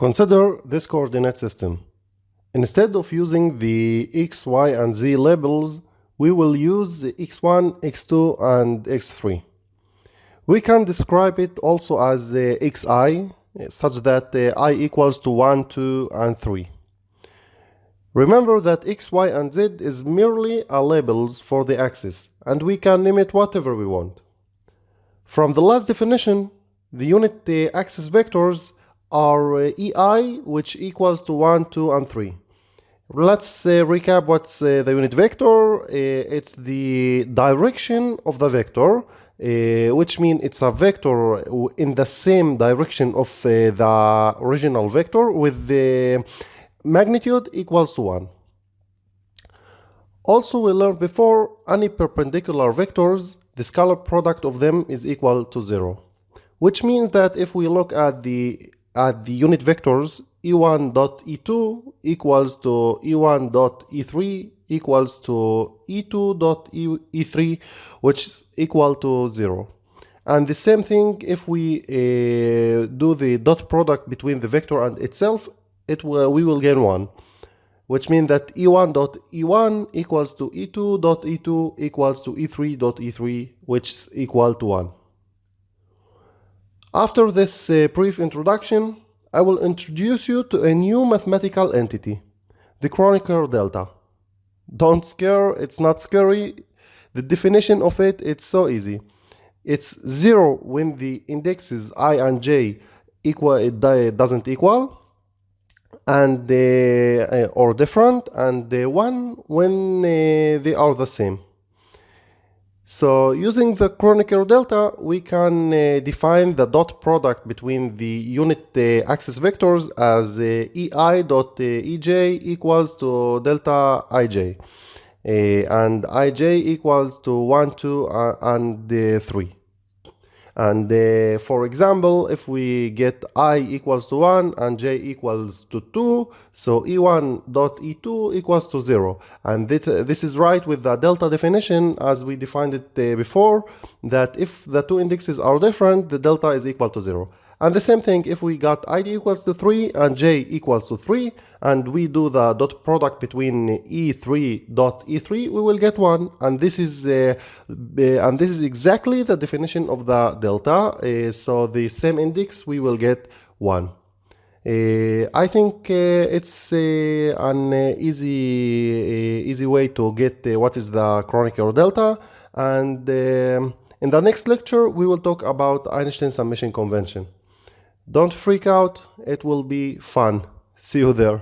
Consider this coordinate system. Instead of using the x, y, and z labels, we will use x1, x2, and x3. We can describe it also as xi, such that I equals to 1, 2, and 3. Remember that x, y, and z is merely a labels for the axis, and we can name it whatever we want. From the last definition, the unit axis vectors are ei, which equals to 1, 2, and 3. Let's recap what's the unit vector. It's the direction of the vector, which means it's a vector in the same direction of the original vector with the magnitude equals to 1. Also, we learned before, any perpendicular vectors, the scalar product of them is equal to 0. Which means that if we look at the unit vectors, e1.e2 equals to e1.e3 equals to e2.e3, which is equal to 0. And the same thing if we do the dot product between the vector and itself, we will gain 1. Which means that e1.e1 equals to e2.e2 equals to e3.e3, which is equal to 1. After this brief introduction, I will introduce you to a new mathematical entity, the Kronecker Delta. Don't scare, it's not scary. The definition of it's so easy. It's 0 when the indexes I and j doesn't equal, and or different, and 1 when they are the same. So using the Kronecker delta, we can define the dot product between the unit axis vectors as ei dot ej equals to delta ij, and ij equals to 1, 2, and 3. And for example, if we get I equals to 1 and j equals to 2, so e1.e2 equals to 0. And this is right with the delta definition as we defined it before, that if the two indexes are different, the delta is equal to 0. And the same thing if we got id equals to 3 and j equals to 3, and we do the dot product between e3.e3, we will get 1. And this is exactly the definition of the delta. So the same index, we will get 1. I think it's an easy way to get what is the Kronecker delta. And in the next lecture, we will talk about Einstein summation convention. Don't freak out, it will be fun. See you there.